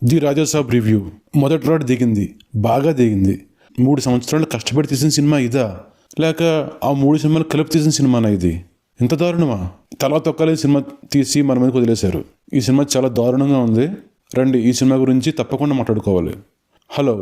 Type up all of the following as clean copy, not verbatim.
The Raja Saab review మొదటి rod దిగింది, బాగా దిగింది. 3 సంవత్సరాలు కష్టపడి తీసిన సినిమా ఇదా, లేక ఆ 3 సినిమాలు కలిపి తీసిన సినిమానా ఇది? ఇంత దారుణమా? తలా తొక్కలేని సినిమా తీసి మన మీదకి వదిలేశారు. ఈ సినిమా చాలా దారుణంగా ఉంది. రండి ఈ సినిమా గురించి తప్పకుండా మాట్లాడుకోవాలి. Hello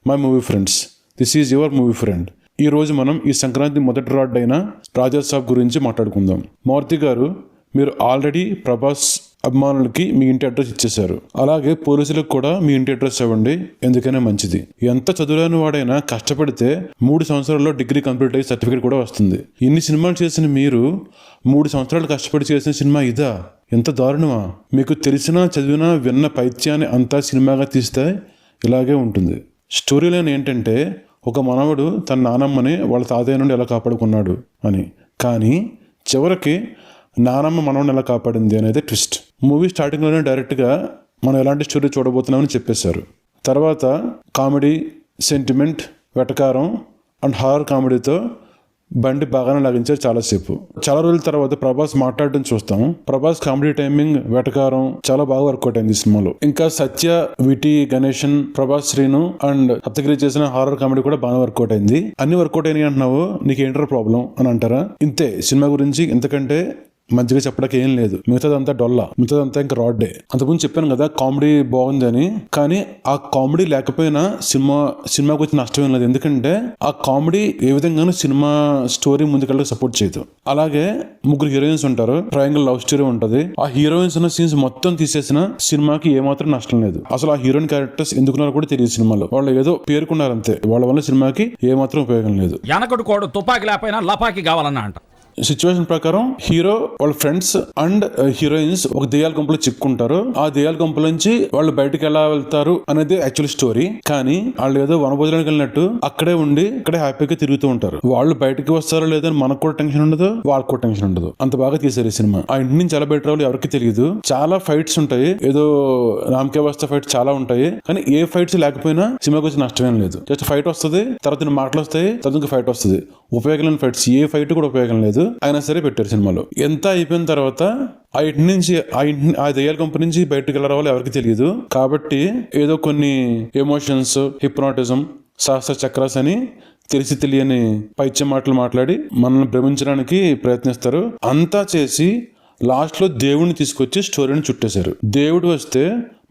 my movie friends, this is your movie friend. ఈ రోజు మనం ఈ సంక్రాంతి మొదటి రాడ్ అయిన రాజాసాబ్ గురించి మాట్లాడుకుందాం. మారుతి గారు, మీరు ఆల్రెడీ ప్రభాస్ అభిమానులకి మీ ఇంటి అడ్రస్ ఇచ్చేశారు. అలాగే పోలీసులకు కూడా మీ ఇంటి అడ్రస్ ఇవ్వండి, ఎందుకైనా మంచిది. ఎంత చదువులేని వాడైనా కష్టపడితే 3 సంవత్సరాల్లో డిగ్రీ కంప్లీట్ అయ్యి సర్టిఫికేట్ కూడా వస్తుంది. ఇన్ని సినిమాలు చేసిన మీరు 3 సంవత్సరాలు కష్టపడి చేసిన సినిమా ఇదా? ఎంత దారుణమా? మీకు తెలిసినా చదివినా విన్న పైత్యాన్ని అంతా సినిమాగా తీస్తే ఇలాగే ఉంటుంది. స్టోరీ లైన్ ఏంటంటే, ఒక మనవడు తన నానమ్మని వాళ్ళ తాతయ్య నుండి ఎలా కాపాడుకున్నాడు అని. కానీ చివరికి నానమ్మ మనవడిని ఎలా కాపాడింది అనేది ట్విస్ట్. మూవీ స్టార్టింగ్లోనే డైరెక్ట్గా మనం ఎలాంటి స్టోరీ చూడబోతున్నామని చెప్పేశారు. తర్వాత కామెడీ, సెంటిమెంట్, వెటకారం అండ్ హారర్ కామెడీతో బండి బాగానే లాగించారు చాలాసేపు. చాలా రోజుల తర్వాత ప్రభాస్ మాట్లాడడం చూస్తాం. ప్రభాస్ కామెడీ టైమింగ్, వెటకారం చాలా బాగా వర్కౌట్ అయింది ఈ సినిమాలో. ఇంకా సత్య, విటి, గణేషన్, ప్రభాస్, శ్రీను అండ్ సప్తగిరి చేసిన హారర్ కామెడీ కూడా బాగా వర్కౌట్ అయింది. అన్ని వర్కౌట్ అయినాయి అంటున్నావు, నీకు ఏంటర్ ప్రాబ్లం అని అంటారా? ఇంతే సినిమా గురించి. ఇంతకంటే మంచిగా చెప్పడానికి ఏం లేదు. మిగతాదంతా డొల్లా, మిగతాదంతా ఇంకా రాడ్డే. అంతకుముందు చెప్పాను కదా కామెడీ బాగుందని. కానీ ఆ కామెడీ లేకపోయినా సినిమాకి వచ్చి నష్టం ఏం లేదు. ఎందుకంటే ఆ కామెడీ ఏ విధంగానూ సినిమా స్టోరీ ముందుకెళ్ళడానికి సపోర్ట్ చేయదు. అలాగే 3 హీరోయిన్స్ ఉంటారు, ట్రయాంగిల్ లవ్ స్టోరీ ఉంటది. ఆ హీరోయిన్స్ ఉన్న సీన్స్ మొత్తం తీసేసిన సినిమాకి ఏమాత్రం నష్టం లేదు. అసలు ఆ హీరోయిన్ క్యారెక్టర్స్ ఎందుకున్నారో కూడా తెలియదు సినిమాలో. వాళ్ళు ఏదో పేరుకున్నారంతే. వాళ్ళ వల్ల సినిమాకి ఏమాత్రం ఉపయోగం లేదు. వెనకడు తుపాకి లేకపోయినా లపాకి కావాలన్నా అంట. సిచ్యువేషన్ ప్రకారం హీరో, వాళ్ళ ఫ్రెండ్స్ అండ్ హీరోయిన్స్ ఒక దెయ్యాల గుంపులో చిక్కుంటారు. ఆ దెయ్యాల గుంపుల నుంచి వాళ్ళు బయటకు ఎలా వెళ్తారు అనేది యాక్చువల్ స్టోరీ. కానీ వాళ్ళు ఏదో వనభోజనానికి వెళ్ళినట్టు అక్కడే ఉండి అక్కడే హ్యాపీగా తిరుగుతూ ఉంటారు. వాళ్ళు బయటకు వస్తారో లేదో మనకు కూడా టెన్షన్ ఉండదు, వాళ్ళకు కూడా టెన్షన్ ఉండదు. అంత బాగా తీసారు ఈ సినిమా. ఆ ఇంటి నుంచి ఎలా బయట రావాలి ఎవరికి తెలియదు. చాలా ఫైట్స్ ఉంటాయి, ఏదో రామ్కే వస్తా ఫైట్స్ చాలా ఉంటాయి. కానీ ఏ ఫైట్స్ లేకపోయినా సినిమాకి వచ్చి నష్టమేం లేదు. జస్ట్ ఫైట్ వస్తుంది, తర్వాత మాటలు వస్తాయి, తర్వాత ఇంకా ఫైట్ వస్తుంది. ఉపయోగం లేని ఫైట్స్, ఏ ఫైట్ కూడా ఉపయోగం లేదు. అయినా సరే పెట్టారు సినిమాలో. ఎంత అయిపోయిన తర్వాత ఆ ఇంటి నుంచి ఆ దెయ్యాల కంపెనీ నుంచి బయటకు వెళ్ళ రావాలో ఎవరికి తెలియదు. కాబట్టి ఏదో కొన్ని ఎమోషన్స్, హిప్నాటిజం, శాస్త్ర చక్రాస్ అని తెలిసి తెలియని పైత్య మాటలు మాట్లాడి మనల్ని భ్రమించడానికి ప్రయత్నిస్తారు. అంతా చేసి లాస్ట్ లో దేవుడిని తీసుకొచ్చి స్టోరీని చుట్టేశారు. దేవుడు వస్తే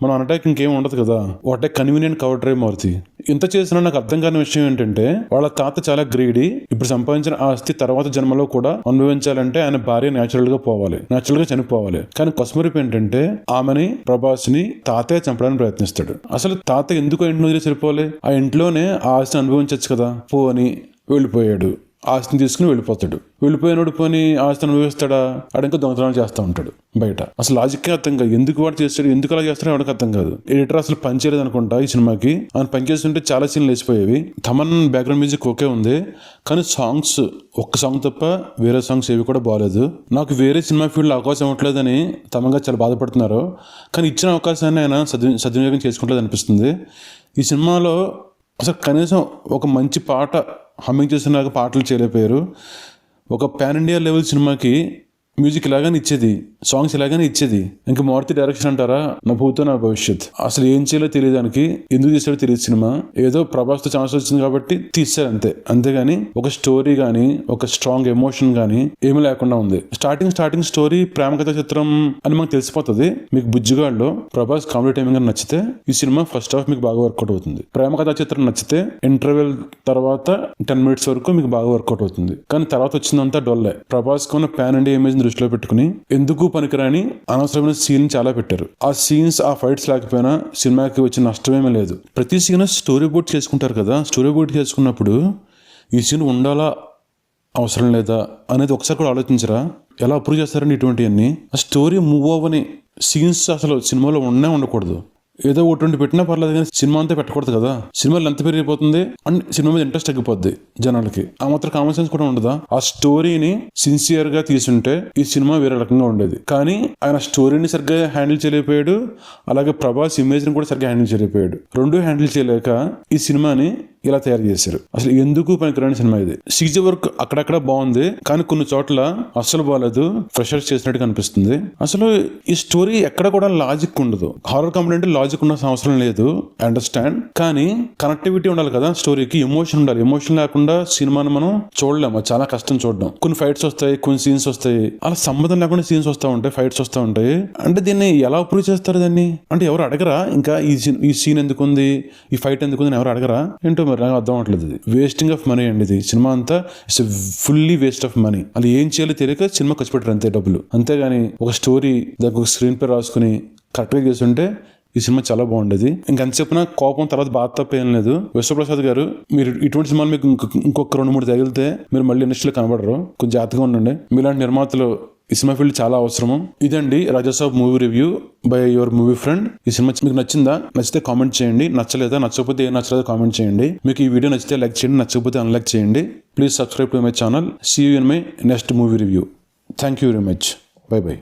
మనం అనటానికి ఇంకేం ఉండదు కదా. What a convenient cover drive Maruthi. ఇంత చేసినా నాకు అర్థం కాని విషయం ఏంటంటే, వాళ్ళ తాత చాలా గ్రీడీ. ఇప్పుడు సంపాదించిన ఆస్తి తర్వాత జన్మలో కూడా అనుభవించాలంటే ఆయన భార్య న్యాచురల్ గా పోవాలి, న్యాచురల్ గా చనిపోవాలి. కానీ కొసమరిపు ఏంటంటే, ఆమెని, ప్రభాస్ ని తాతే చంపడానికి ప్రయత్నిస్తాడు. అసలు తాత ఎందుకు ఆ ఇంట్లో వదిలేసి వెళ్ళిపోవాలి? ఆ ఇంట్లోనే ఆ ఆస్తిని అనుభవించచ్చు కదా. పోని వెళ్ళిపోయాడు, ఆస్తిని తీసుకుని వెళ్ళిపోతాడు. వెళ్ళిపోయినోడు పోని ఆస్తిని అనుభవిస్తాడా? ఇంకా దొంగతనాలు చేస్తూ ఉంటాడు బయట. అసలు లాజిక్కే అర్థం కాదు. ఎందుకు వాడు చేస్తాడు, ఎందుకు అలా చేస్తాడో ఎవరికి అర్థం కాదు. ఎడిటర్ అసలు పనిచేయలేదు అనుకుంటా ఈ సినిమాకి. ఆయన పనిచేస్తుంటే చాలా సీన్లు లేచిపోయేవి. తమన్ బ్యాక్గ్రౌండ్ మ్యూజిక్ ఓకే ఉంది, కానీ సాంగ్స్ ఒక్క సాంగ్ తప్ప వేరే సాంగ్స్ ఏవి కూడా బాగాలేదు. నాకు వేరే సినిమా ఫీల్డ్ అవకాశం ఇవ్వట్లేదని తమంగా చాలా బాధపడుతున్నారు. కానీ ఇచ్చిన అవకాశాన్ని ఆయన సద్వినియోగం చేసుకుంటలేదు అనిపిస్తుంది. ఈ సినిమాలో అసలు కనీసం ఒక మంచి పాట హమ్మింగ్ చేసిన పాటలు చేయలేకపోయారు. ఒక పాన్ ఇండియా లెవెల్ సినిమాకి మ్యూజిక్ ఇలాగానే ఇచ్చేది, సాంగ్స్ ఇలాగానే ఇచ్చేది. ఇంకా మారుతి డైరెక్షన్ అంటారా? నా భూతో నా భవిష్యత్. అసలు ఏం చేయాలో తెలియదానికి, ఎందుకు తీసాడో తెలియదు సినిమా. ఏదో ప్రభాస్తో ఛాన్స్ వచ్చింది కాబట్టి తీసారు అంతే. అంతేగాని ఒక స్టోరీ గానీ, ఒక స్ట్రాంగ్ ఎమోషన్ గానీ ఏమీ లేకుండా ఉంది. స్టార్టింగ్ స్టోరీ ప్రేమ కథ చిత్రం అని మనకు తెలిసిపోతుంది. మీకు బుజ్జిగాడ్లో ప్రభాస్ కామెడీ టైమింగ్ అని నచ్చితే ఈ సినిమా ఫస్ట్ హాఫ్ మీకు బాగా వర్కౌట్ అవుతుంది. ప్రేమ కథ చిత్రం నచ్చితే ఇంటర్వెల్ తర్వాత 10 minutes వరకు మీకు బాగా వర్కౌట్ అవుతుంది. కానీ తర్వాత వచ్చిందంతా డొల్లే. ప్రభాస్ కొన్న పాన్ ఇండియా ఇమేజ్ దృష్టిలో పెట్టుకుని ఎందుకు పనికిరాని అనవసరమైన సీన్ చాలా పెట్టారు. ఆ సీన్స్, ఆ ఫైట్స్ లేకపోయినా సినిమాకి వచ్చిన నష్టమేమీ లేదు. ప్రతి సీన్ స్టోరీ బోర్డ్ చేసుకుంటారు కదా. స్టోరీ బోర్డ్ చేసుకున్నప్పుడు ఈ సీన్ ఉండాలా, అవసరం లేదా అనేది ఒకసారి కూడా ఆలోచించరా? ఎలా అప్రూవ్ చేస్తారని ఇటువంటివన్నీ. ఆ స్టోరీ మూవ్ అవ్వని సీన్స్ అసలు సినిమాలో ఉండకూడదు. ఏదో ఒకటి పెట్టినా పర్లేదు, కానీ సినిమా అంతా పెట్టకూడదు కదా. సినిమాలు ఎంత పెరిగిపోతుంది అండ్ సినిమా మీద ఇంట్రెస్ట్ తగ్గిపోద్ది జనాలకి. ఆ మాత్రం కామన్ సెన్స్ కూడా ఉండదా? ఆ స్టోరీని సిన్సియర్ గా తీసుంటే ఈ సినిమా వేరే రకంగా ఉండేది. కానీ ఆయన స్టోరీని సరిగ్గా హ్యాండిల్ చేయలేకపోయాడు, అలాగే ప్రభాస్ ఇమేజ్ ని కూడా సరిగ్గా హ్యాండిల్ చేయలేకపోయాడు. రెండు హ్యాండిల్ చేయలేక ఈ సినిమాని ఇలా తయారు చేశారు. అసలు ఎందుకు పనికిరాని సినిమా ఇది. CG వర్క్ అక్కడక్కడ బాగుంది, కానీ కొన్ని చోట్ల అస్సలు బాగాలేదు, ఫ్రెషర్స్ చేసినట్టు కనిపిస్తుంది. అసలు ఈ స్టోరీ ఎక్కడ కూడా లాజిక్ ఉండదు. హారర్ కామెడీ అంటే లాజిక్ ఉన్న అవసరం లేదు, అండర్స్టాండ్, కానీ కనెక్టివిటీ ఉండాలి కదా స్టోరీకి, ఎమోషన్ ఉండాలి. ఎమోషన్ లేకుండా సినిమాను మనం చూడలేము, చాలా కష్టం చూడడం. కొన్ని ఫైట్స్ వస్తాయి, కొన్ని సీన్స్ వస్తాయి, అలా సంబంధం లేకుండా సీన్స్ వస్తూ ఉంటాయి, ఫైట్స్ వస్తూ ఉంటాయి. అంటే దీన్ని ఎలా ప్రూవ్ చేస్తారు దాన్ని? అంటే ఎవరు అడగరా ఇంకా ఈ సీన్ ఎందుకుంది, ఈ ఫైట్ ఎందుకుంది ఎవరు అడగరా ఏంటో మరి నాకు అర్థం అవట్లేదు. ఇది వేస్టింగ్ ఆఫ్ మనీ అండి. ఇది సినిమా అంతా it's fully waste of money. అది ఏం చేయాలో తెలియక సినిమా ఖర్చు పెట్టారు అంతే డబ్బులు. అంతేగాని ఒక స్టోరీ దానికి ఒక స్క్రీన్ పే రాసుకుని కరెక్ట్గా చేస్తుంటే ఈ సినిమా చాలా బాగుండేది. ఇంకంత చెప్పిన కోపం తర్వాత బాధ తప్ప ఏం లేదు. విశ్వప్రసాద్ గారు, మీరు ఇటువంటి సినిమాలు మీకు ఇంకొక 2-3 తగిలితే మీరు మళ్ళీ ఇండస్ట్రీలో కనబడరు. కొంచెం జాగ్రత్తగా ఉండండి. మీలాంటి నిర్మాతలు ఈ సినిమా ఫీల్డ్ చాలా అవసరము. ఇదండి Raja Saab movie review by your movie friend. ఈ సినిమా మీకు నచ్చిందా? నచ్చితే కామెంట్ చేయండి, నచ్చలేదా, నచ్చకపోతే ఏం నచ్చలేదో కామెంట్ చేయండి. మీకు ఈ వీడియో నచ్చితే లైక్ చేయండి, నచ్చకపోతే అన్లైక్ చేయండి. Please subscribe to my channel. See you in my next movie review. Thank you very much. Bye by.